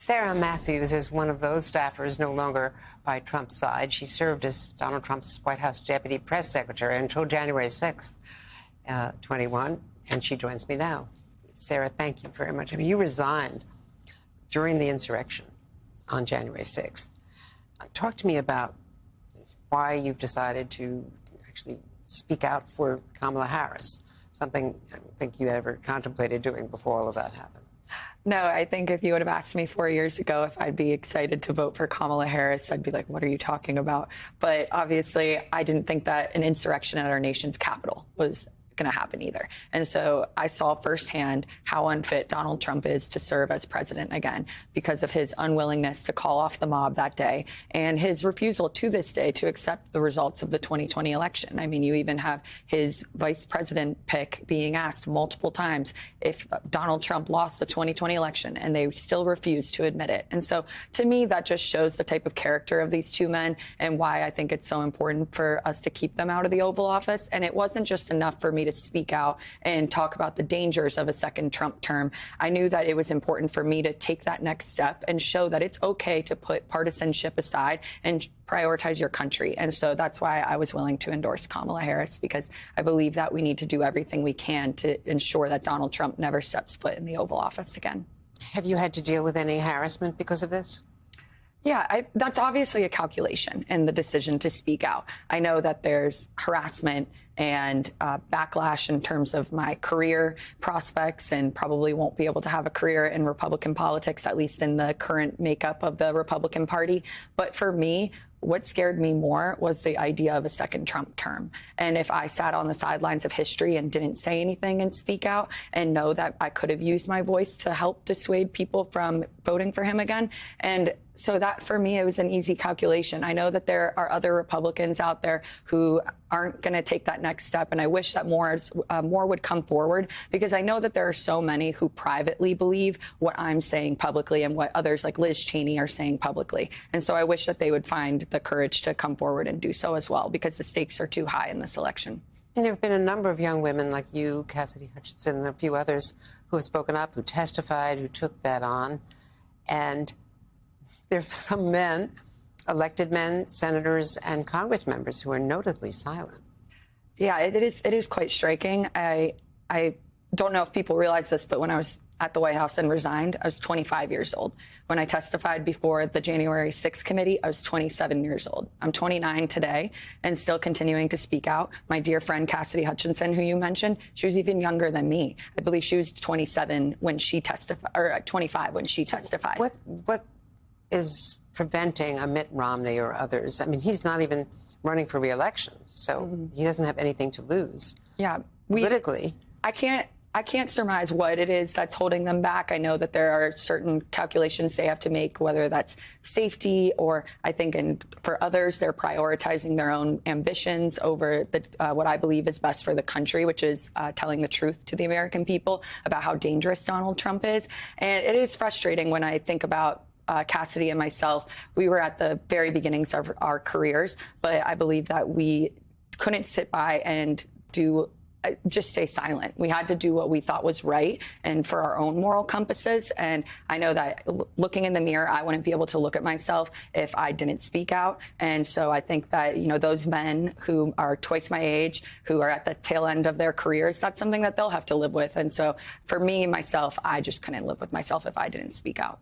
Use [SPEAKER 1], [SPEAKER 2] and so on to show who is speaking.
[SPEAKER 1] Sarah Matthews is one of those staffers no longer by Trump's side. She served as Donald Trump's White House deputy press secretary until January 6th, 21, and she joins me now. Sarah, thank you very much. I mean, you resigned during the insurrection on January 6th. Talk to me about why you've decided to actually speak out for Kamala Harris, something I don't think you ever contemplated doing before all of that happened.
[SPEAKER 2] No, I think if you would have asked me 4 years ago if I'd be excited to vote for Kamala Harris, I'd be like, what are you talking about? But obviously, I didn't think that an insurrection at our nation's capital was going to happen either. And so I saw firsthand how unfit Donald Trump is to serve as president again because of his unwillingness to call off the mob that day and his refusal to this day to accept the results of the 2020 election. I mean, you even have his vice president pick being asked multiple times if Donald Trump lost the 2020 election, and they still refuse to admit it. And so to me, that just shows the type of character of these two men and why I think it's so important for us to keep them out of the Oval Office. And it wasn't just enough for me to speak out and talk about the dangers of a second Trump term. I knew that it was important for me to take that next step and show that it's okay to put partisanship aside and prioritize your country. And so that's why I was willing to endorse Kamala Harris, because I believe that we need to do everything we can to ensure that Donald Trump never steps foot in the Oval Office again.
[SPEAKER 1] Have you had to deal with any harassment because of this?
[SPEAKER 2] Yeah, that's obviously a calculation in the decision to speak out. I know that there's harassment and backlash in terms of my career prospects, and probably won't be able to have a career in Republican politics, at least in the current makeup of the Republican Party. But for me, what scared me more was the idea of a second Trump term. And if I sat on the sidelines of history and didn't say anything and speak out and know that I could have used my voice to help dissuade people from voting for him again. And so that, for me, it was an easy calculation. I know that there are other Republicans out there who aren't going to take that next step. And I wish that more would come forward, because I know that there are so many who privately believe what I'm saying publicly and what others like Liz Cheney are saying publicly. And so I wish that they would find the courage to come forward and do so as well, because the stakes are too high in this election.
[SPEAKER 1] And there have been a number of young women like you, Cassidy Hutchinson, and a few others who have spoken up, who testified, who took that on. And there's some men, elected men, senators and Congress members, who are notably silent.
[SPEAKER 2] Yeah, it is quite striking. I don't know if people realize this, but when I was at the White House and resigned, I was 25 years old. When I testified before the January 6th committee, I was 27 years old. I'm 29 today and still continuing to speak out. My dear friend Cassidy Hutchinson, who you mentioned, she was even younger than me. I believe she was 27 when she testified, or 25 when she testified.
[SPEAKER 1] What is preventing a Mitt Romney or others? I mean, he's not even running for re-election, so he doesn't have anything to lose.
[SPEAKER 2] Yeah,
[SPEAKER 1] politically.
[SPEAKER 2] I can't surmise what it is that's holding them back. I know that there are certain calculations they have to make, whether that's safety or, I think, and for others, they're prioritizing their own ambitions over what I believe is best for the country, which is telling the truth to the American people about how dangerous Donald Trump is. And it is frustrating when I think about Cassidy and myself. We were at the very beginnings of our careers, but I believe that we couldn't sit by and just stay silent. We had to do what we thought was right and for our own moral compasses. And I know that looking in the mirror, I wouldn't be able to look at myself if I didn't speak out. And so I think that, those men who are twice my age, who are at the tail end of their careers, that's something that they'll have to live with. And so for me, myself, I just couldn't live with myself if I didn't speak out.